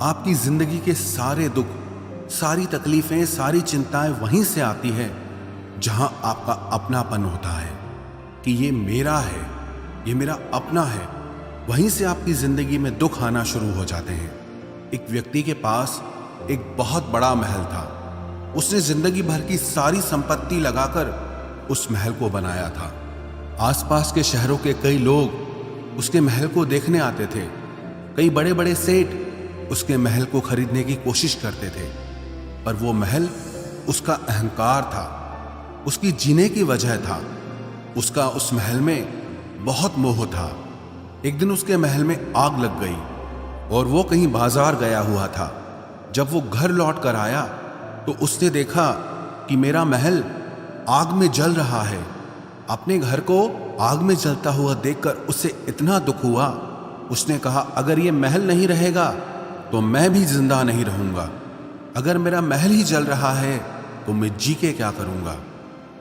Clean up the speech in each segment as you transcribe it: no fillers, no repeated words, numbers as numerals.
आपकी जिंदगी के सारे दुख, सारी तकलीफें, सारी चिंताएं वहीं से आती है जहां आपका अपनापन होता है कि ये मेरा है, ये मेरा अपना है। वहीं से आपकी जिंदगी में दुख आना शुरू हो जाते हैं। एक व्यक्ति के पास एक बहुत बड़ा महल था। उसने जिंदगी भर की सारी संपत्ति लगाकर उस महल को बनाया था। आसपास के शहरों के कई लोग उसके महल को देखने आते थे। कई बड़े बड़े सेठ उसके महल को खरीदने की कोशिश करते थे, पर वो महल उसका अहंकार था, उसकी जीने की वजह था। उसका उस महल में बहुत मोह था। एक दिन उसके महल में आग लग गई और वो कहीं बाजार गया हुआ था। जब वो घर लौट कर आया तो उसने देखा कि मेरा महल आग में जल रहा है। अपने घर को आग में जलता हुआ देखकर उसे इतना दुख हुआ। उसने कहा, अगर ये महल नहीं रहेगा तो मैं भी जिंदा नहीं रहूंगा। अगर मेरा महल ही जल रहा है तो मैं जी के क्या करूंगा।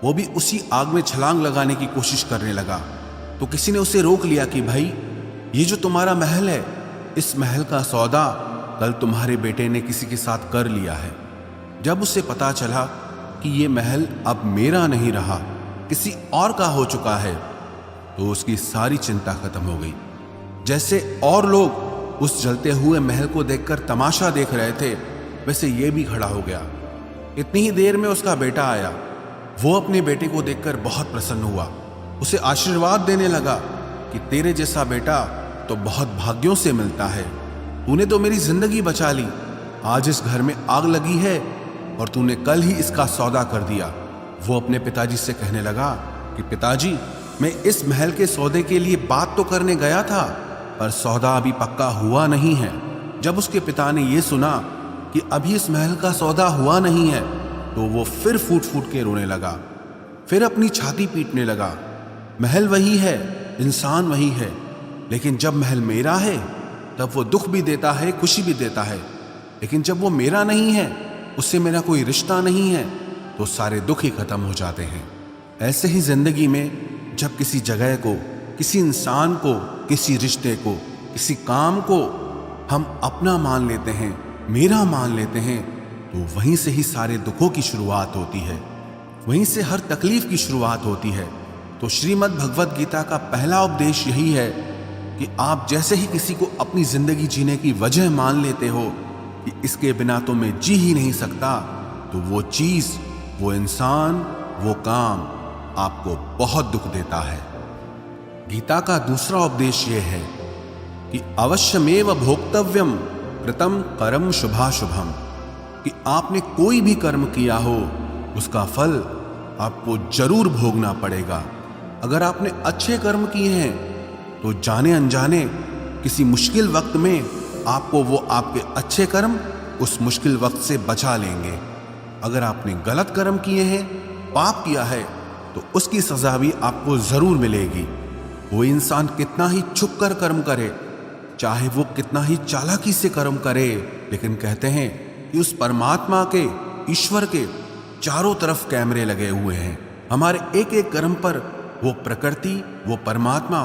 वो भी उसी आग में छलांग लगाने की कोशिश करने लगा तो किसी ने उसे रोक लिया कि भाई, ये जो तुम्हारा महल है, इस महल का सौदा कल तुम्हारे बेटे ने किसी के साथ कर लिया है। जब उसे पता चला कि ये महल अब मेरा नहीं रहा, किसी और का हो चुका है, तो उसकी सारी चिंता खत्म हो गई। जैसे और लोग उस जलते हुए महल को देखकर तमाशा देख रहे थे, वैसे ये भी खड़ा हो गया। इतनी ही देर में उसका बेटा आया। वो अपने बेटे को देखकर बहुत प्रसन्न हुआ। उसे आशीर्वाद देने लगा कि तेरे जैसा बेटा तो बहुत भाग्यों से मिलता है। तूने तो मेरी जिंदगी बचा ली। आज इस घर में आग लगी है और तूने कल ही इसका सौदा कर दिया। वो अपने पिताजी से कहने लगा कि पिताजी, मैं इस महल के सौदे के लिए बात तो करने गया था, पर सौदा अभी पक्का हुआ नहीं है। जब उसके पिता ने यह सुना कि अभी इस महल का सौदा हुआ नहीं है तो वो फिर फूट फूट के रोने लगा, फिर अपनी छाती पीटने लगा। महल वही है, इंसान वही है, लेकिन जब महल मेरा है तब वो दुख भी देता है, खुशी भी देता है। लेकिन जब वो मेरा नहीं है, उससे मेरा कोई रिश्ता नहीं है, तो सारे दुख ही खत्म हो जाते हैं। ऐसे ही जिंदगी में जब किसी जगह को, किसी इंसान को, किसी रिश्ते को, किसी काम को हम अपना मान लेते हैं, मेरा मान लेते हैं, तो वहीं से ही सारे दुखों की शुरुआत होती है, वहीं से हर तकलीफ की शुरुआत होती है। तो श्रीमद् भगवद गीता का पहला उपदेश यही है कि आप जैसे ही किसी को अपनी जिंदगी जीने की वजह मान लेते हो कि इसके बिना तो मैं जी ही नहीं सकता, तो वो चीज, वो इंसान, वो काम आपको बहुत दुख देता है। गीता का दूसरा उपदेश यह है कि अवश्यमेव भोक्तव्यम कृतम कर्म शुभाशुभम, कि आपने कोई भी कर्म किया हो उसका फल आपको जरूर भोगना पड़ेगा। अगर आपने अच्छे कर्म किए हैं तो जाने अनजाने किसी मुश्किल वक्त में आपको वो आपके अच्छे कर्म उस मुश्किल वक्त से बचा लेंगे। अगर आपने गलत कर्म किए हैं, पाप किया है, तो उसकी सजा भी आपको जरूर मिलेगी। वो इंसान कितना ही छुप कर कर्म करे, चाहे वो कितना ही चालाकी से कर्म करे, लेकिन कहते हैं कि उस परमात्मा के, ईश्वर के चारों तरफ कैमरे लगे हुए हैं। हमारे एक एक कर्म पर वो प्रकृति, वो परमात्मा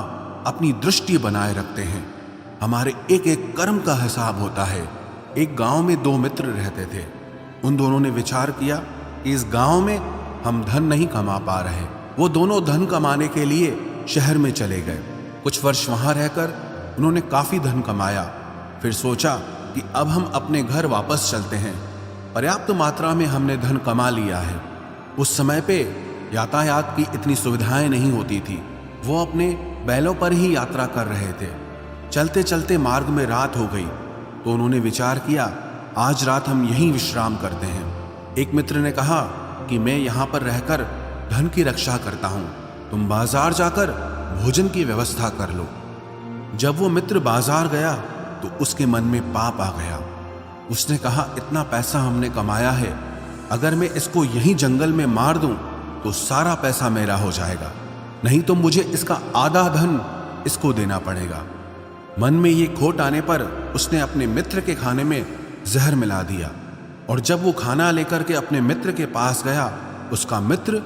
अपनी दृष्टि बनाए रखते हैं। हमारे एक एक कर्म का हिसाब होता है। एक गांव में दो मित्र रहते थे। उन दोनों ने विचार किया कि इस गांव में हम धन नहीं कमा पा रहे। वो दोनों धन कमाने के लिए शहर में चले गए। कुछ वर्ष वहां रहकर उन्होंने काफी धन कमाया। फिर सोचा कि अब हम अपने घर वापस चलते हैं, पर्याप्त मात्रा में हमने धन कमा लिया है। उस समय पे यातायात की इतनी सुविधाएं नहीं होती थी। वो अपने बैलों पर ही यात्रा कर रहे थे। चलते चलते मार्ग में रात हो गई तो उन्होंने विचार किया, आज रात हम यहीं विश्राम करते हैं। एक मित्र ने कहा कि मैं यहाँ पर रहकर धन की रक्षा करता हूँ, तुम बाजार जाकर भोजन की व्यवस्था कर लो। जब वो मित्र बाजार गया तो उसके मन में पाप आ गया। उसने कहा, इतना पैसा हमने कमाया है, अगर मैं इसको यहीं जंगल में मार दूं तो सारा पैसा मेरा हो जाएगा, नहीं तो मुझे इसका आधा धन इसको देना पड़ेगा। मन में ये खोट आने पर उसने अपने मित्र के खाने में जहर मिला दिया, और जब वो खाना लेकर के अपने मित्र के पास गया, उसका मित्र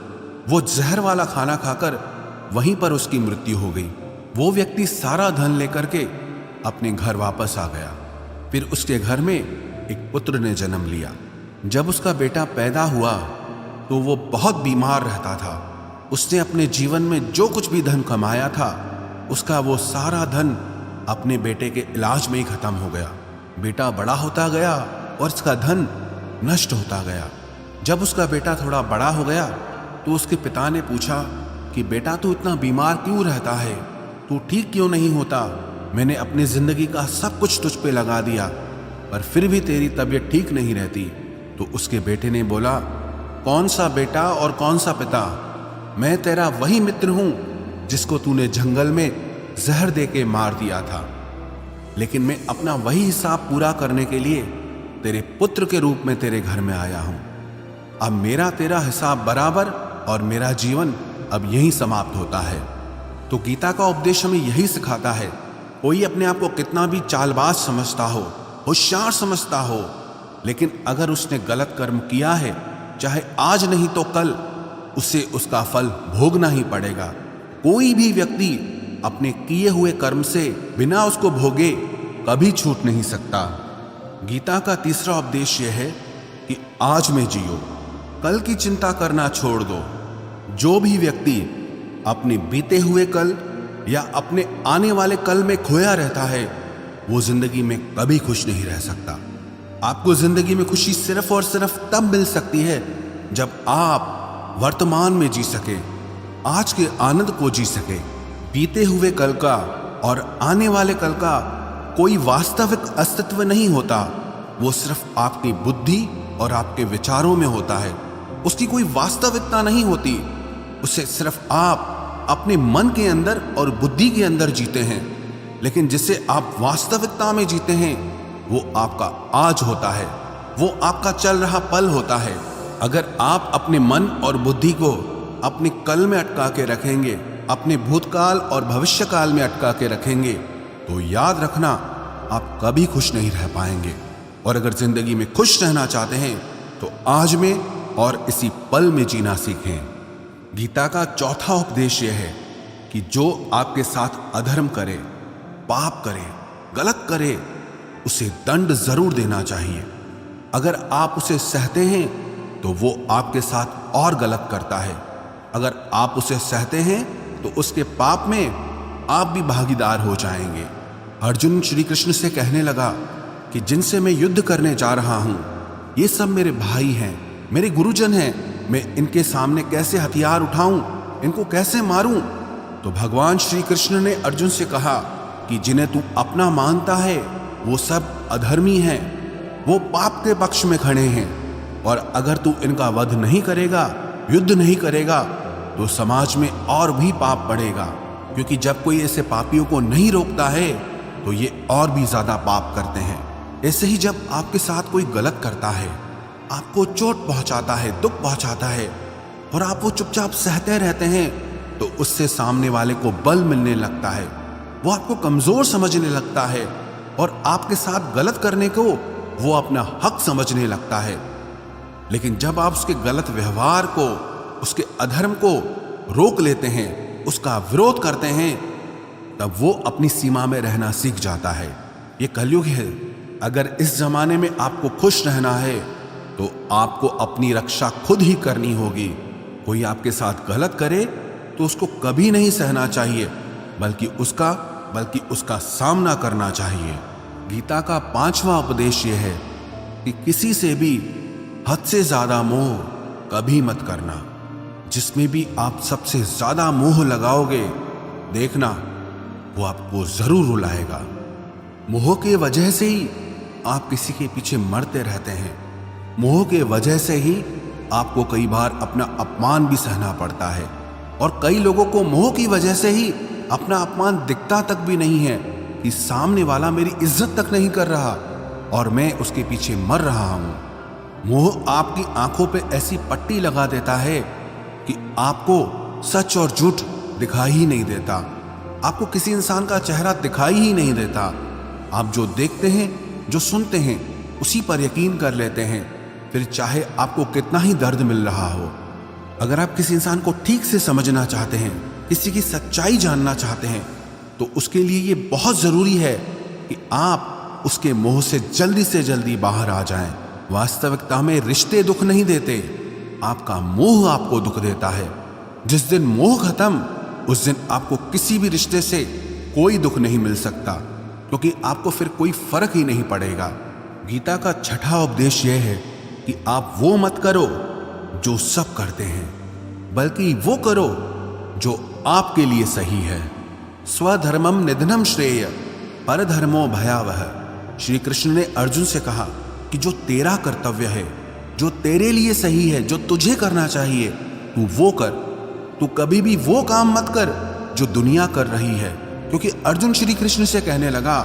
वो जहर वाला खाना खाकर वहीं पर उसकी मृत्यु हो गई। वो व्यक्ति सारा धन लेकर के अपने घर वापस आ गया। फिर उसके घर में एक पुत्र ने जन्म लिया। जब उसका बेटा पैदा हुआ तो वो बहुत बीमार रहता था। उसने अपने जीवन में जो कुछ भी धन कमाया था उसका वो सारा धन अपने बेटे के इलाज में ही खत्म हो गया। बेटा बड़ा होता गया और उसका धन नष्ट होता गया। जब उसका बेटा थोड़ा बड़ा हो गया तो उसके पिता ने पूछा कि बेटा तू इतना बीमार क्यों रहता है, तू ठीक क्यों नहीं होता? मैंने अपनी जिंदगी का सब कुछ तुझ पे लगा दिया पर फिर भी तेरी तबीयत ठीक नहीं रहती। तो उसके बेटे ने बोला, कौन सा बेटा और कौन सा पिता? मैं तेरा वही मित्र हूं जिसको तूने जंगल में जहर दे के मार दिया था, लेकिन मैं अपना वही हिसाब पूरा करने के लिए तेरे पुत्र के रूप में तेरे घर में आया हूं। अब मेरा तेरा हिसाब बराबर और मेरा जीवन अब यही समाप्त होता है। तो गीता का उपदेश हमें यही सिखाता है, कोई अपने आप को कितना भी चालबाज समझता हो, होशियार समझता हो, लेकिन अगर उसने गलत कर्म किया है, चाहे आज नहीं तो कल उसे उसका फल भोगना ही पड़ेगा। कोई भी व्यक्ति अपने किए हुए कर्म से बिना उसको भोगे कभी छूट नहीं सकता। गीता का तीसरा उपदेश यह है कि आज में जियो, कल की चिंता करना छोड़ दो। जो भी व्यक्ति अपने बीते हुए कल या अपने आने वाले कल में खोया रहता है वो जिंदगी में कभी खुश नहीं रह सकता। आपको जिंदगी में खुशी सिर्फ और सिर्फ तब मिल सकती है जब आप वर्तमान में जी सके, आज के आनंद को जी सके। बीते हुए कल का और आने वाले कल का कोई वास्तविक अस्तित्व नहीं होता, वो सिर्फ आपकी बुद्धि और आपके विचारों में होता है। उसकी कोई वास्तविकता नहीं होती, उसे सिर्फ आप अपने मन के अंदर और बुद्धि के अंदर जीते हैं। लेकिन जिसे आप वास्तविकता में जीते हैं वो आपका आज होता है, वो आपका चल रहा पल होता है। अगर आप अपने मन और बुद्धि को अपने कल में अटका के रखेंगे, अपने भूतकाल और भविष्यकाल में अटका के रखेंगे, तो याद रखना आप कभी खुश नहीं रह पाएंगे। और अगर जिंदगी में खुश रहना चाहते हैं तो आज में और इसी पल में जीना सीखें। गीता का चौथा उपदेश यह है कि जो आपके साथ अधर्म करे, पाप करे, गलत करे, उसे दंड जरूर देना चाहिए। अगर आप उसे सहते हैं तो वो आपके साथ और गलत करता है। अगर आप उसे सहते हैं तो उसके पाप में आप भी भागीदार हो जाएंगे। अर्जुन श्री कृष्ण से कहने लगा कि जिनसे मैं युद्ध करने जा रहा हूं ये सब मेरे भाई हैं, मेरे गुरुजन हैं, मैं इनके सामने कैसे हथियार उठाऊं, इनको कैसे मारूं? तो भगवान श्री कृष्ण ने अर्जुन से कहा कि जिन्हें तू अपना मानता है वो सब अधर्मी हैं, वो पाप के पक्ष में खड़े हैं, और अगर तू इनका वध नहीं करेगा, युद्ध नहीं करेगा, तो समाज में और भी पाप बढ़ेगा। क्योंकि जब कोई ऐसे पापियों को नहीं रोकता है तो ये और भी ज्यादा पाप करते हैं। ऐसे ही जब आपके साथ कोई गलत करता है, आपको चोट पहुंचाता है, दुख पहुंचाता है, और आप वो चुपचाप सहते रहते हैं, तो उससे सामने वाले को बल मिलने लगता है, वो आपको कमजोर समझने लगता है और आपके साथ गलत करने को वो अपना हक समझने लगता है। लेकिन जब आप उसके गलत व्यवहार को, उसके अधर्म को रोक लेते हैं, उसका विरोध करते हैं, तब वो अपनी सीमा में रहना सीख जाता है। ये कलयुग है। अगर इस जमाने में आपको खुश रहना है तो आपको अपनी रक्षा खुद ही करनी होगी। कोई आपके साथ गलत करे तो उसको कभी नहीं सहना चाहिए, बल्कि उसका सामना करना चाहिए। गीता का पांचवा उपदेश यह है कि किसी से भी हद से ज्यादा मोह कभी मत करना। जिसमें भी आप सबसे ज्यादा मोह लगाओगे, देखना वो आपको जरूर रुलाएगा। मोह के वजह से ही आप किसी के पीछे मरते रहते हैं। मोह के वजह से ही आपको कई बार अपना अपमान भी सहना पड़ता है, और कई लोगों को मोह की वजह से ही अपना अपमान दिखता तक भी नहीं है कि सामने वाला मेरी इज्जत तक नहीं कर रहा और मैं उसके पीछे मर रहा हूं। मोह आपकी आंखों पे ऐसी पट्टी लगा देता है कि आपको सच और झूठ दिखाई ही नहीं देता, आपको किसी इंसान का चेहरा दिखाई ही नहीं देता। आप जो देखते हैं, जो सुनते हैं, उसी पर यकीन कर लेते हैं, फिर चाहे आपको कितना ही दर्द मिल रहा हो। अगर आप किसी इंसान को ठीक से समझना चाहते हैं, किसी की सच्चाई जानना चाहते हैं, तो उसके लिए ये बहुत जरूरी है कि आप उसके मोह से जल्दी बाहर आ जाएं। वास्तविकता में रिश्ते दुख नहीं देते, आपका मोह आपको दुख देता है। जिस दिन मोह खत्म, उस दिन आपको किसी भी रिश्ते से कोई दुख नहीं मिल सकता, क्योंकि आपको फिर कोई फर्क ही नहीं पड़ेगा। गीता का छठा उपदेश यह है कि आप वो मत करो जो सब करते हैं, बल्कि वो करो जो आपके लिए सही है। स्वधर्मम निधनम श्रेय परधर्मो भयावह। श्री कृष्ण ने अर्जुन से कहा कि जो तेरा कर्तव्य है, जो तेरे लिए सही है, जो तुझे करना चाहिए, तू वो कर। तू कभी भी वो काम मत कर जो दुनिया कर रही है, क्योंकि अर्जुन श्री कृष्ण से कहने लगा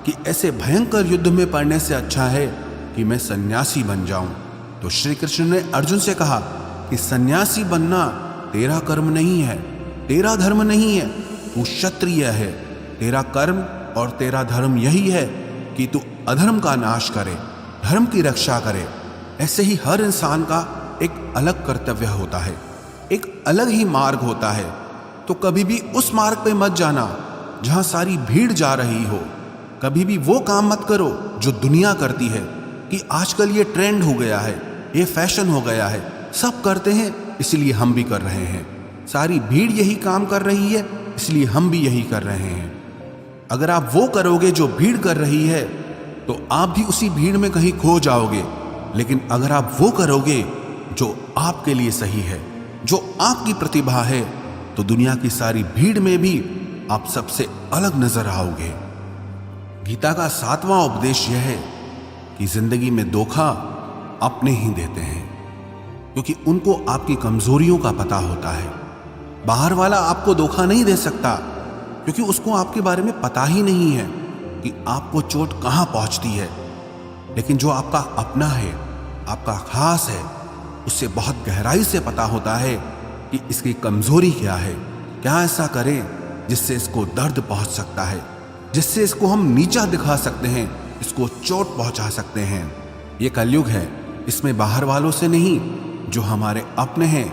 कि ऐसे भयंकर युद्ध में पड़ने से अच्छा है कि मैं सन्यासी बन जाऊं। तो श्री कृष्ण ने अर्जुन से कहा कि सन्यासी बनना तेरा कर्म नहीं है, तेरा धर्म नहीं है, तू क्षत्रिय है। तेरा कर्म और तेरा धर्म यही है कि तू अधर्म का नाश करे, धर्म की रक्षा करे। ऐसे ही हर इंसान का एक अलग कर्तव्य होता है, एक अलग ही मार्ग होता है। तो कभी भी उस मार्ग पे मत जाना जहां सारी भीड़ जा रही हो। कभी भी वो काम मत करो जो दुनिया करती है, कि आजकल ये ट्रेंड हो गया है, ये फैशन हो गया है, सब करते हैं इसलिए हम भी कर रहे हैं। सारी भीड़ यही काम कर रही है इसलिए हम भी यही कर रहे हैं। अगर आप वो करोगे जो भीड़ कर रही है तो आप भी उसी भीड़ में कहीं खो जाओगे। लेकिन अगर आप वो करोगे जो आपके लिए सही है, जो आपकी प्रतिभा है, तो दुनिया की सारी भीड़ में भी आप सबसे अलग नजर आओगे। गीता का सातवां उपदेश यह है कि जिंदगी में धोखा अपने ही देते हैं, क्योंकि उनको आपकी कमजोरियों का पता होता है। बाहर वाला आपको धोखा नहीं दे सकता, क्योंकि उसको आपके बारे में पता ही नहीं है कि आपको चोट कहां पहुंचती है। लेकिन जो आपका अपना है, आपका खास है, उससे बहुत गहराई से पता होता है कि इसकी कमजोरी क्या है, क्या ऐसा करें जिससे इसको दर्द पहुंच सकता है, जिससे इसको हम नीचा दिखा सकते हैं, इसको चोट पहुंचा सकते हैं। ये कलयुग है, इसमें बाहर वालों से नहीं, जो हमारे अपने हैं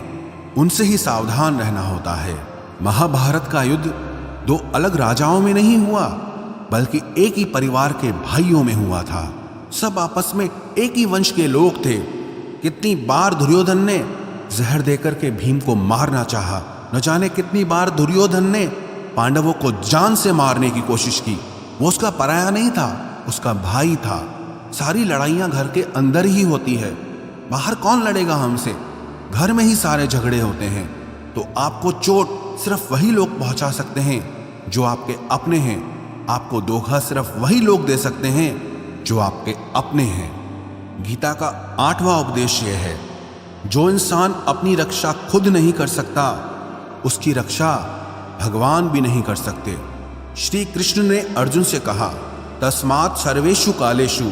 उनसे ही सावधान रहना होता है। महाभारत का युद्ध दो अलग राजाओं में नहीं हुआ, बल्कि एक ही परिवार के भाइयों में हुआ था। सब आपस में एक ही वंश के लोग थे। कितनी बार दुर्योधन ने जहर देकर के भीम को मारना चाहा, न जाने कितनी बार दुर्योधन ने पांडवों को जान से मारने की कोशिश की। वो उसका पराया नहीं था, उसका भाई था। सारी लड़ाइयां घर के अंदर ही होती है, बाहर कौन लड़ेगा हमसे? घर में ही सारे झगड़े होते हैं। तो आपको चोट सिर्फ वही लोग पहुंचा सकते हैं जो आपके अपने हैं। आपको धोखा सिर्फ वही लोग दे सकते हैं जो आपके अपने हैं। गीता का आठवां उपदेश यह है, जो इंसान अपनी रक्षा खुद नहीं कर सकता, उसकी रक्षा भगवान भी नहीं कर सकते। श्री कृष्ण ने अर्जुन से कहा, तस्मात् सर्वेषु कालेषु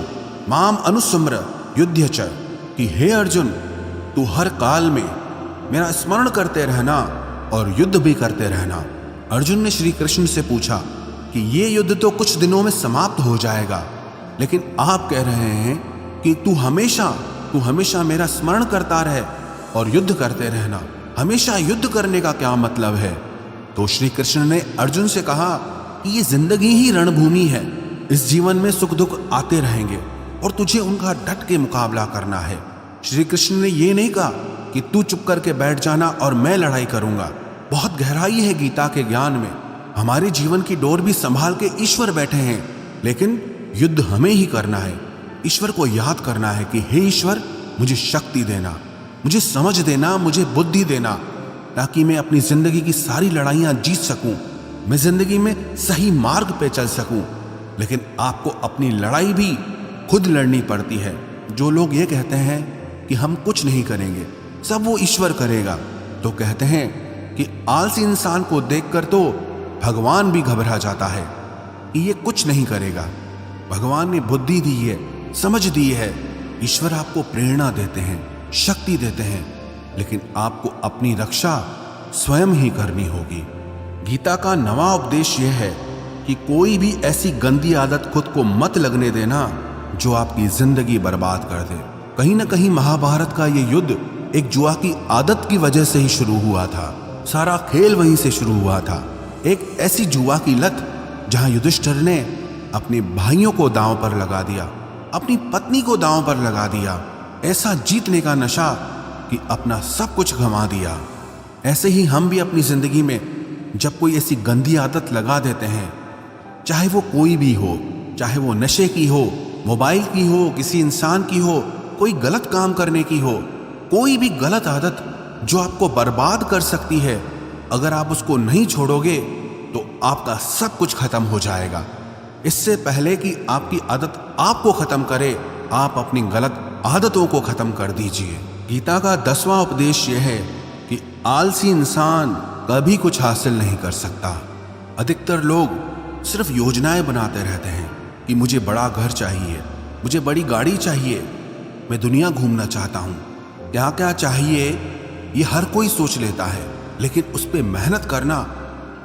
माम अनुस्मर युध्य च, कि हे अर्जुन, तू हर काल में मेरा स्मरण करते रहना और युद्ध भी करते रहना। अर्जुन ने श्री कृष्ण से पूछा कि ये युद्ध तो कुछ दिनों में समाप्त हो जाएगा, लेकिन आप कह रहे हैं कि तू हमेशा मेरा स्मरण करता रहे और युद्ध करते रहना। हमेशा युद्ध करने का क्या मतलब है? तो श्री कृष्ण ने अर्जुन से कहा कि ये जिंदगी ही रणभूमि है। इस जीवन में सुख दुख आते रहेंगे और तुझे उनका डट के मुकाबला करना है। श्री कृष्ण ने ये नहीं कहा कि तू चुप करके बैठ जाना और मैं लड़ाई करूंगा। बहुत गहराई है गीता के ज्ञान में। हमारे जीवन की डोर भी संभाल के ईश्वर बैठे हैं, लेकिन युद्ध हमें ही करना है। ईश्वर को याद करना है कि हे ईश्वर, मुझे शक्ति देना, मुझे समझ देना, मुझे बुद्धि देना, ताकि मैं अपनी जिंदगी की सारी लड़ाइयां जीत सकूं, मैं जिंदगी में सही मार्ग पे चल सकूं। लेकिन आपको अपनी लड़ाई भी खुद लड़नी पड़ती है। जो लोग ये कहते हैं कि हम कुछ नहीं करेंगे, सब वो ईश्वर करेगा, तो कहते हैं कि आलसी इंसान को देखकर तो भगवान भी घबरा जाता है कि ये कुछ नहीं करेगा। भगवान ने बुद्धि दी है, समझ दी है। ईश्वर आपको प्रेरणा देते हैं, शक्ति देते हैं, लेकिन आपको अपनी रक्षा स्वयं ही करनी होगी। गीता का नवा उपदेश यह है कि कोई भी ऐसी गंदी आदत खुद को मत लगने देना जो आपकी जिंदगी बर्बाद कर दे। कहीं ना कहीं महाभारत का ये युद्ध एक जुआ की आदत की वजह से ही शुरू हुआ था। सारा खेल वहीं से शुरू हुआ था। एक ऐसी जुआ की लत जहां युधिष्ठिर ने अपने भाइयों को दांव पर लगा दिया, अपनी पत्नी को दांव पर लगा दिया, ऐसा जीतने का नशा कि अपना सब कुछ गंवा दिया। ऐसे ही हम भी अपनी जिंदगी में जब कोई ऐसी गंदी आदत लगा देते हैं, चाहे वो कोई भी हो, चाहे वो नशे की हो, मोबाइल की हो, किसी इंसान की हो, कोई गलत काम करने की हो, कोई भी गलत आदत जो आपको बर्बाद कर सकती है, अगर आप उसको नहीं छोड़ोगे तो आपका सब कुछ खत्म हो जाएगा। इससे पहले कि आपकी आदत आपको खत्म करे, आप अपनी गलत आदतों को खत्म कर दीजिए। गीता का 10वां उपदेश यह है कि आलसी इंसान कभी कुछ हासिल नहीं कर सकता। अधिकतर लोग सिर्फ योजनाएं बनाते रहते हैं कि मुझे बड़ा घर चाहिए, मुझे बड़ी गाड़ी चाहिए, मैं दुनिया घूमना चाहता हूँ, क्या क्या चाहिए ये हर कोई सोच लेता है, लेकिन उस पर मेहनत करना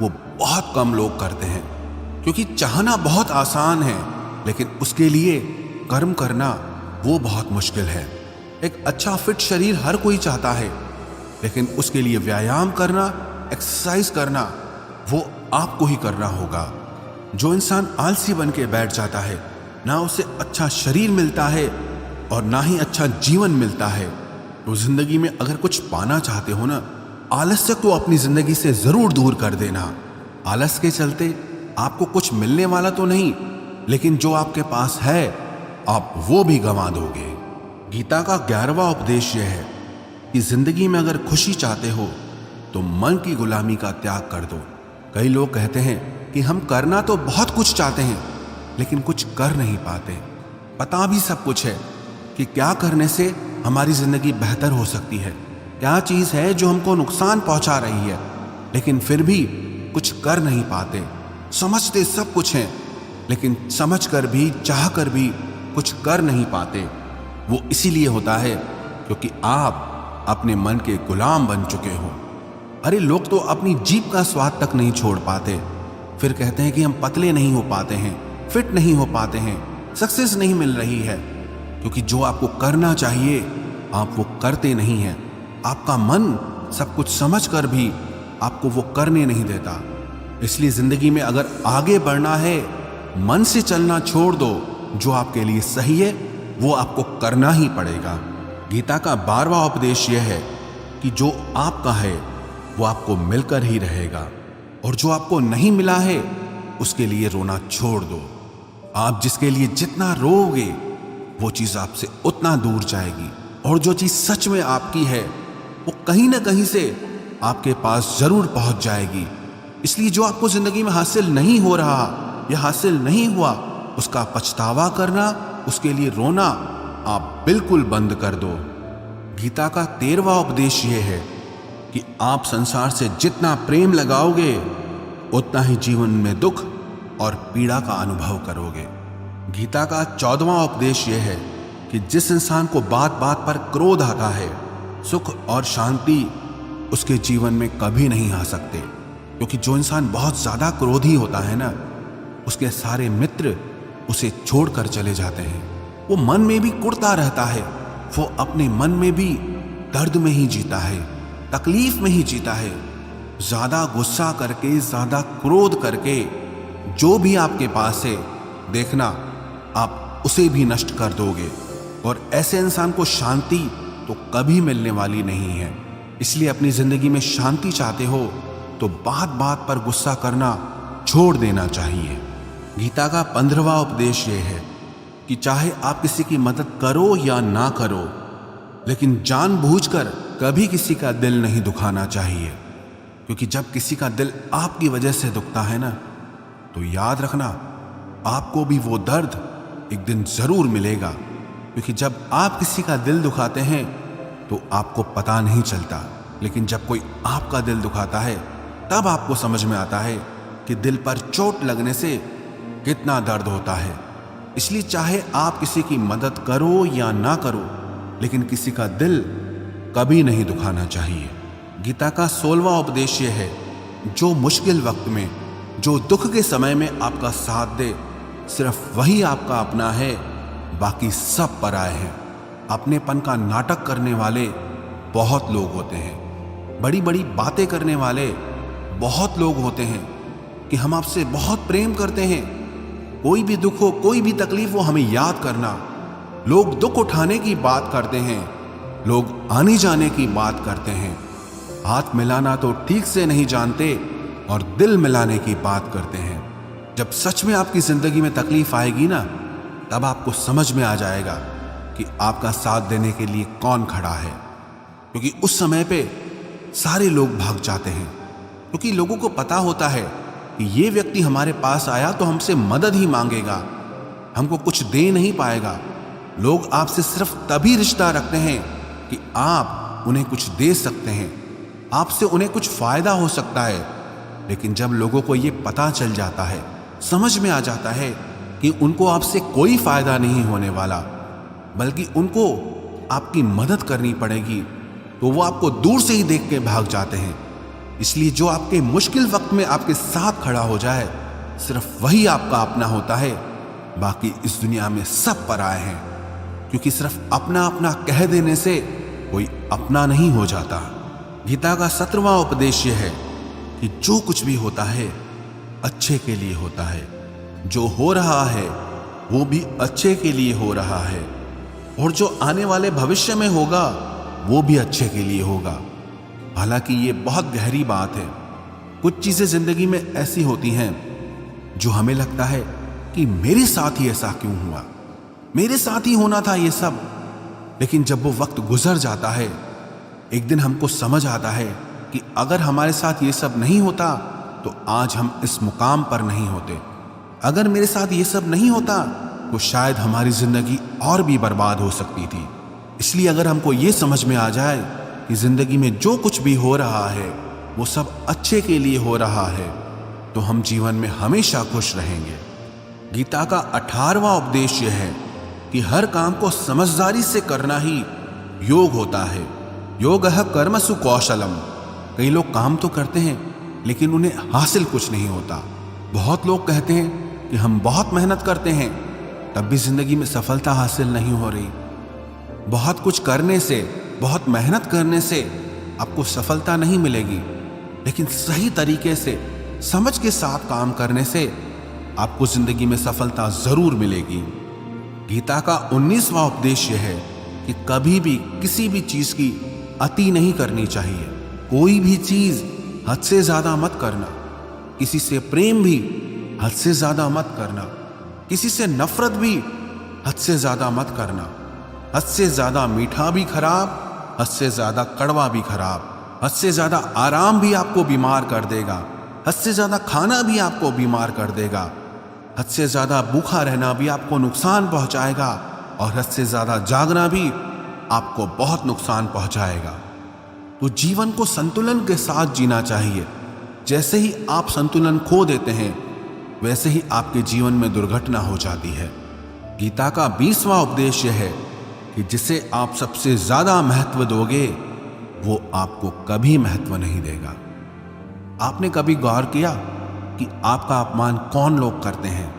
वो बहुत कम लोग करते हैं। क्योंकि चाहना बहुत आसान है, लेकिन उसके लिए कर्म करना वो बहुत मुश्किल है। एक अच्छा फिट शरीर हर कोई चाहता है, लेकिन उसके लिए व्यायाम करना, एक्सरसाइज करना वो आपको ही करना होगा। जो इंसान आलसी बन के बैठ जाता है, ना उसे अच्छा शरीर मिलता है और ना ही अच्छा जीवन मिलता है। तो जिंदगी में अगर कुछ पाना चाहते हो ना, आलस्य को अपनी जिंदगी से जरूर दूर कर देना। आलस के चलते आपको कुछ मिलने वाला तो नहीं, लेकिन जो आपके पास है आप वो भी गंवा दोगे। गीता का 11वां उपदेश यह है कि जिंदगी में अगर खुशी चाहते हो तो मन की गुलामी का त्याग कर दो। कई लोग कहते हैं कि हम करना तो बहुत कुछ चाहते हैं, लेकिन कुछ कर नहीं पाते। पता भी सब कुछ है कि क्या करने से हमारी जिंदगी बेहतर हो सकती है, क्या चीज है जो हमको नुकसान पहुंचा रही है, लेकिन फिर भी कुछ कर नहीं पाते। समझते सब कुछ हैं, लेकिन समझ कर भी, चाह कर भी कुछ कर नहीं पाते। वो इसीलिए होता है क्योंकि आप अपने मन के गुलाम बन चुके हो। अरे लोग तो अपनी जीभ का स्वाद तक नहीं छोड़ पाते, फिर कहते हैं कि हम पतले नहीं हो पाते हैं, फिट नहीं हो पाते हैं, सक्सेस नहीं मिल रही है, क्योंकि जो आपको करना चाहिए आप वो करते नहीं हैं। आपका मन सब कुछ समझ कर भी आपको वो करने नहीं देता। इसलिए जिंदगी में अगर आगे बढ़ना है, मन से चलना छोड़ दो। जो आपके लिए सही है वो आपको करना ही पड़ेगा। गीता का 12वां उपदेश यह है कि जो आपका है वो आपको मिलकर ही रहेगा, और जो आपको नहीं मिला है उसके लिए रोना छोड़ दो। आप जिसके लिए जितना रोओगे वो चीज आपसे उतना दूर जाएगी, और जो चीज सच में आपकी है वो कहीं ना कहीं से आपके पास जरूर पहुंच जाएगी। इसलिए जो आपको जिंदगी में हासिल नहीं हो रहा या हासिल नहीं हुआ, उसका पछतावा करना, उसके लिए रोना आप बिल्कुल बंद कर दो। गीता का 13वां उपदेश यह है कि आप संसार से जितना प्रेम लगाओगे उतना ही जीवन में दुख और पीड़ा का अनुभव करोगे। गीता का 14वां उपदेश यह है कि जिस इंसान को बात बात पर क्रोध आता है, सुख और शांति उसके जीवन में कभी नहीं आ सकते। क्योंकि जो इंसान बहुत ज्यादा क्रोधी होता है ना, उसके सारे मित्र उसे छोड़कर चले जाते हैं। वो मन में भी कुढ़ता रहता है, वो अपने मन में भी दर्द में ही जीता है, तकलीफ में ही जीता है। ज्यादा गुस्सा करके, ज्यादा क्रोध करके जो भी आपके पास है, देखना आप उसे भी नष्ट कर दोगे। और ऐसे इंसान को शांति तो कभी मिलने वाली नहीं है। इसलिए अपनी जिंदगी में शांति चाहते हो तो बात बात पर गुस्सा करना छोड़ देना चाहिए। गीता का 15वां उपदेश यह है कि चाहे आप किसी की मदद करो या ना करो, लेकिन जानबूझकर कभी किसी का दिल नहीं दुखाना चाहिए। क्योंकि जब किसी का दिल आपकी वजह से दुखता है ना, तो याद रखना आपको भी वो दर्द एक दिन जरूर मिलेगा। क्योंकि जब आप किसी का दिल दुखाते हैं तो आपको पता नहीं चलता, लेकिन जब कोई आपका दिल दुखाता है तब आपको समझ में आता है कि दिल पर चोट लगने से कितना दर्द होता है। इसलिए चाहे आप किसी की मदद करो या ना करो, लेकिन किसी का दिल कभी नहीं दुखाना चाहिए। गीता का 16वां उपदेश यह है, जो मुश्किल वक्त में, जो दुख के समय में आपका साथ दे, सिर्फ वही आपका अपना है, बाकी सब पराए हैं। अपनेपन का नाटक करने वाले बहुत लोग होते हैं, बड़ी बड़ी बातें करने वाले बहुत लोग होते हैं कि हम आपसे बहुत प्रेम करते हैं, कोई भी दुख हो, कोई भी तकलीफ हो, हमें याद करना। लोग दुख उठाने की बात करते हैं, लोग आने जाने की बात करते हैं, हाथ मिलाना तो ठीक से नहीं जानते और दिल मिलाने की बात करते हैं। जब सच में आपकी जिंदगी में तकलीफ आएगी ना, तब आपको समझ में आ जाएगा कि आपका साथ देने के लिए कौन खड़ा है। क्योंकि उस समय पे सारे लोग भाग जाते हैं, क्योंकि लोगों को पता होता है कि ये व्यक्ति हमारे पास आया तो हमसे मदद ही मांगेगा, हमको कुछ दे नहीं पाएगा। लोग आपसे सिर्फ तभी रिश्ता रखते हैं कि आप उन्हें कुछ दे सकते हैं, आपसे उन्हें कुछ फायदा हो सकता है। लेकिन जब लोगों को ये पता चल जाता है, समझ में आ जाता है कि उनको आपसे कोई फायदा नहीं होने वाला, बल्कि उनको आपकी मदद करनी पड़ेगी, तो वो आपको दूर से ही देख के भाग जाते हैं। इसलिए जो आपके मुश्किल वक्त में आपके साथ खड़ा हो जाए, सिर्फ वही आपका अपना होता है। बाकी इस दुनिया में सब पराए हैं, क्योंकि सिर्फ अपना अपना कह देने से कोई अपना नहीं हो जाता। गीता का 17वां उपदेश यह है कि जो कुछ भी होता है अच्छे के लिए होता है, जो हो रहा है वो भी अच्छे के लिए हो रहा है, और जो आने वाले भविष्य में होगा वो भी अच्छे के लिए होगा। हालांकि ये बहुत गहरी बात है। कुछ चीजें जिंदगी में ऐसी होती हैं जो हमें लगता है कि मेरे साथ ही ऐसा क्यों हुआ, मेरे साथ ही होना था ये सब। लेकिन जब वो वक्त गुजर जाता है, एक दिन हमको समझ आता है कि अगर हमारे साथ ये सब नहीं होता तो आज हम इस मुकाम पर नहीं होते। अगर मेरे साथ ये सब नहीं होता तो शायद हमारी जिंदगी और भी बर्बाद हो सकती थी। इसलिए अगर हमको ये समझ में आ जाए कि जिंदगी में जो कुछ भी हो रहा है वो सब अच्छे के लिए हो रहा है, तो हम जीवन में हमेशा खुश रहेंगे। गीता का 18वां उपदेश यह है कि हर काम को समझदारी से करना ही योग होता है। योगः कर्मसु कौशलम। कई लोग काम तो करते हैं लेकिन उन्हें हासिल कुछ नहीं होता। बहुत लोग कहते हैं कि हम बहुत मेहनत करते हैं, तब भी जिंदगी में सफलता हासिल नहीं हो रही। बहुत कुछ करने से, बहुत मेहनत करने से आपको सफलता नहीं मिलेगी, लेकिन सही तरीके से, समझ के साथ काम करने से आपको जिंदगी में सफलता जरूर मिलेगी। गीता का 19वां उपदेश यह है कि कभी भी किसी भी चीज की अति नहीं करनी चाहिए। कोई भी चीज हद से ज्यादा मत करना। किसी से प्रेम भी हद से ज्यादा मत करना। किसी से नफरत भी हद से ज्यादा मत करना। हद से ज्यादा मीठा भी खराब, हद से ज्यादा कड़वा भी खराब। हद से ज्यादा आराम भी आपको बीमार कर देगा। हद से ज्यादा खाना भी आपको बीमार कर देगा। हद से ज्यादा भूखा रहना भी आपको नुकसान पहुंचाएगा, और हद से ज्यादा जागना भी आपको बहुत नुकसान पहुंचाएगा। तो जीवन को संतुलन के साथ जीना चाहिए। जैसे ही आप संतुलन खो देते हैं, वैसे ही आपके जीवन में दुर्घटना हो जाती है। गीता का 20वां उपदेश यह है कि जिसे आप सबसे ज्यादा महत्व दोगे, वो आपको कभी महत्व नहीं देगा। आपने कभी गौर किया कि आपका अपमान कौन लोग करते हैं?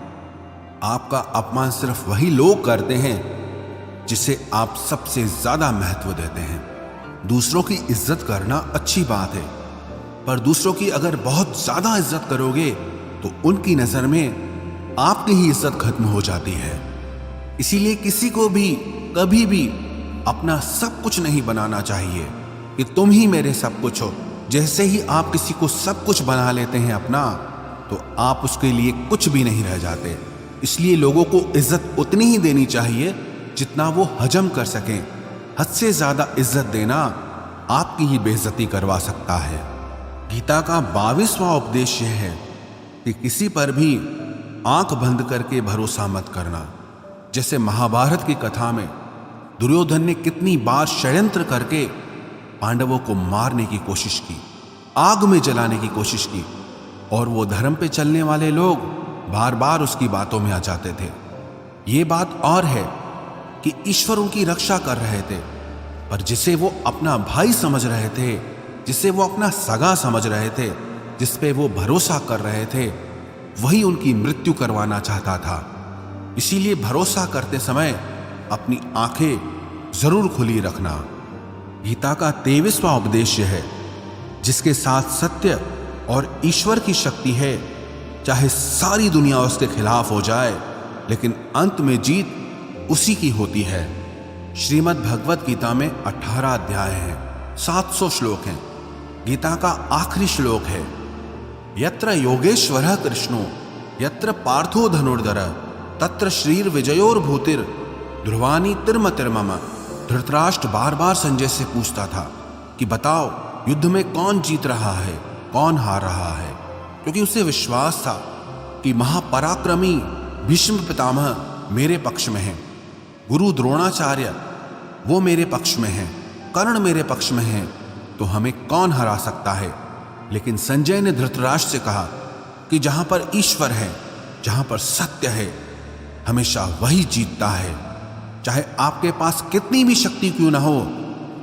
आपका अपमान सिर्फ वही लोग करते हैं जिसे आप सबसे ज्यादा महत्व देते हैं। दूसरों की इज्जत करना अच्छी बात है, पर दूसरों की अगर बहुत ज्यादा इज्जत करोगे तो उनकी नजर में आपकी ही इज्जत खत्म हो जाती है। इसीलिए किसी को भी कभी भी अपना सब कुछ नहीं बनाना चाहिए कि तुम ही मेरे सब कुछ हो। जैसे ही आप किसी को सब कुछ बना लेते हैं अपना, तो आप उसके लिए कुछ भी नहीं रह जाते। इसलिए लोगों को इज्जत उतनी ही देनी चाहिए जितना वो हजम कर सकें। हद से ज्यादा इज्जत देना आपकी ही बेइज्जती करवा सकता है। गीता का 22वां उपदेश यह है कि किसी पर भी आंख बंद करके भरोसा मत करना। जैसे महाभारत की कथा में दुर्योधन ने कितनी बार षड्यंत्र करके पांडवों को मारने की कोशिश की, आग में जलाने की कोशिश की, और वो धर्म पे चलने वाले लोग बार बार उसकी बातों में आ जाते थे। ये बात और है कि ईश्वर उनकी रक्षा कर रहे थे, पर जिसे वो अपना भाई समझ रहे थे, जिसे वो अपना सगा समझ रहे थे, जिस पे वो भरोसा कर रहे थे, वही उनकी मृत्यु करवाना चाहता था। इसीलिए भरोसा करते समय अपनी आंखें जरूर खुली रखना। गीता का 23वां उपदेश है, जिसके साथ सत्य और ईश्वर की शक्ति है, चाहे सारी दुनिया उसके खिलाफ हो जाए, लेकिन अंत में जीत उसी की होती है। श्रीमद् भगवत गीता में 18 अध्याय हैं, 700 श्लोक हैं। गीता का आखिरी श्लोक है, यत्र योगेश्वरः कृष्णो यत्र पार्थो धनुर्धर तत्र श्रीर विजयोर्भूतिर ध्रुवानी तिर्मतिर्मम। धृतराष्ट्र बार बार संजय से पूछता था कि बताओ युद्ध में कौन जीत रहा है, कौन हार रहा है, क्योंकि उसे विश्वास था कि महापराक्रमी भीष्म पितामह मेरे पक्ष में हैं, गुरु द्रोणाचार्य वो मेरे पक्ष में हैं, कर्ण मेरे पक्ष में हैं, तो हमें कौन हरा सकता है। लेकिन संजय ने धृतराष्ट्र से कहा कि जहां पर ईश्वर है, जहां पर सत्य है, हमेशा वही जीतता है। चाहे आपके पास कितनी भी शक्ति क्यों ना हो,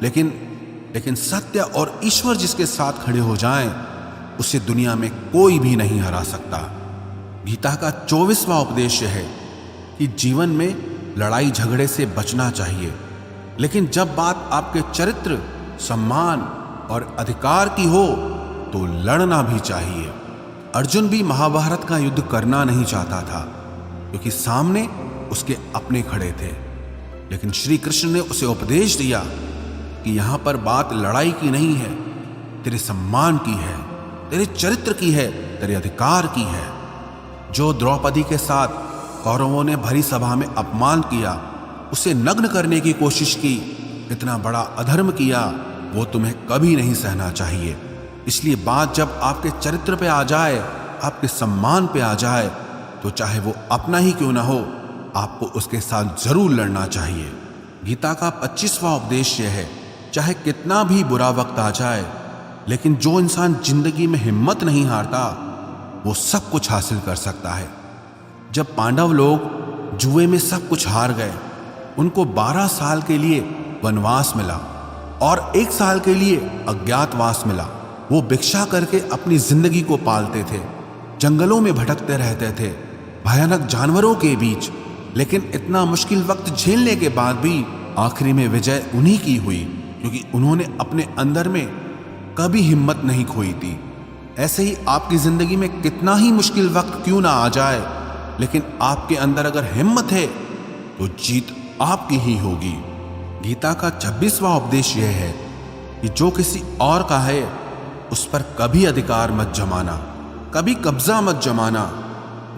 लेकिन सत्य और ईश्वर जिसके साथ खड़े हो जाएं, उसे दुनिया में कोई भी नहीं हरा सकता। गीता का 24वां उपदेश है कि जीवन में लड़ाई झगड़े से बचना चाहिए, लेकिन जब बात आपके चरित्र, सम्मान और अधिकार की हो तो लड़ना भी चाहिए। अर्जुन भी महाभारत का युद्ध करना नहीं चाहता था, क्योंकि सामने उसके अपने खड़े थे, लेकिन श्री कृष्ण ने उसे उपदेश दिया कि यहां पर बात लड़ाई की नहीं है, तेरे सम्मान की है, तेरे चरित्र की है, तेरे अधिकार की है। जो द्रौपदी के साथ कौरवों ने भरी सभा में अपमान किया, उसे नग्न करने की कोशिश की, इतना बड़ा अधर्म किया, वो तुम्हें कभी नहीं सहना चाहिए। इसलिए बात जब आपके चरित्र पे आ जाए, आपके सम्मान पे आ जाए, तो चाहे वो अपना ही क्यों ना हो, आपको उसके साथ जरूर लड़ना चाहिए। गीता का 25वां उपदेश यह है, चाहे कितना भी बुरा वक्त आ जाए, लेकिन जो इंसान जिंदगी में हिम्मत नहीं हारता, वो सब कुछ हासिल कर सकता है। जब पांडव लोग जुए में सब कुछ हार गए, उनको 12 साल के लिए वनवास मिला और 1 साल के लिए अज्ञातवास मिला। वो भिक्षा करके अपनी जिंदगी को पालते थे, जंगलों में भटकते रहते थे, भयानक जानवरों के बीच, लेकिन इतना मुश्किल वक्त झेलने के बाद भी आखिरी में विजय उन्हीं की हुई, क्योंकि उन्होंने अपने अंदर में कभी हिम्मत नहीं खोई थी। ऐसे ही आपकी जिंदगी में कितना ही मुश्किल वक्त क्यों ना आ जाए, लेकिन आपके अंदर अगर हिम्मत है तो जीत आपकी ही होगी। गीता का 26वां उपदेश यह है कि जो किसी और का है उस पर कभी अधिकार मत जमाना, कभी कब्जा मत जमाना।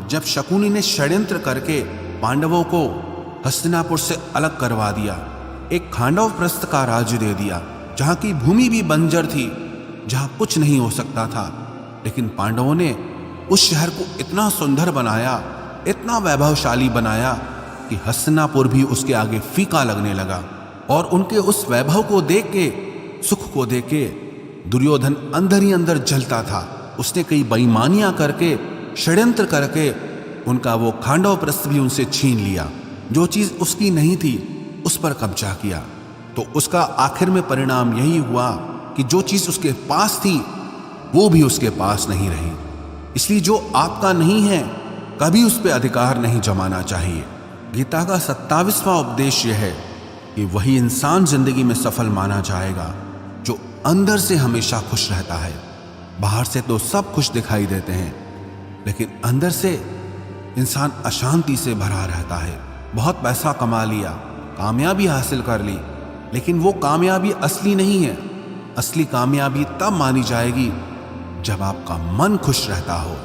जब शकुनी ने षड्यंत्र करके पांडवों को हस्तिनापुर से अलग करवा दिया, एक खांडव प्रस्थ का राज्य दे दिया, जहां की भूमि भी बंजर थी, जहां कुछ नहीं हो सकता था, लेकिन पांडवों ने उस शहर को इतना सुंदर बनाया, इतना वैभवशाली बनाया कि हस्तिनापुर भी उसके आगे फीका लगने लगा। और उनके उस वैभव को देख के, सुख को देख के दुर्योधन अंदर ही अंदर जलता था। उसने कई बेईमानियां करके, षड्यंत्र करके उनका वो खांडव प्रस्थ भी उनसे छीन लिया। जो चीज उसकी नहीं थी उस पर कब्जा किया। तो उसका आखिर में परिणाम यही हुआ कि जो चीज उसके पास थी वो भी उसके पास नहीं रही। इसलिए जो आपका नहीं है कभी उस पर अधिकार नहीं जमाना चाहिए। गीता का 27वां उपदेश यह है कि वही इंसान जिंदगी में सफल माना जाएगा जो अंदर से हमेशा खुश रहता है। बाहर से तो सब खुश दिखाई देते हैं, लेकिन अंदर से इंसान अशांति से भरा रहता है। बहुत पैसा कमा लिया, कामयाबी हासिल कर ली, लेकिन वो कामयाबी असली नहीं है। असली कामयाबी तब मानी जाएगी जब आपका मन खुश रहता हो।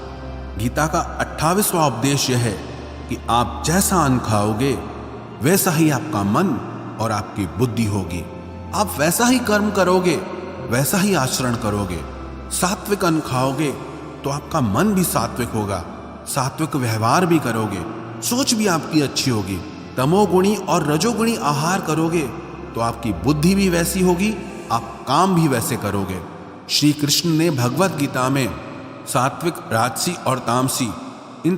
गीता का 28वां उपदेश यह है कि आप जैसा अन्न खाओगे वैसा ही आपका मन और आपकी बुद्धि होगी। आप वैसा ही कर्म करोगे, वैसा ही आचरण करोगे। सात्विक अन्न खाओगे तो आपका मन भी सात्विक होगा, सात्विक व्यवहार भी करोगे, सोच भी आपकी अच्छी होगी। तमोगुणी और रजोगुणी आहार करोगे तो आपकी बुद्धि भी वैसी होगी, आप काम भी वैसे करोगे। श्री कृष्ण ने भगवत गीता में सात्विक, राजसी और तामसी इन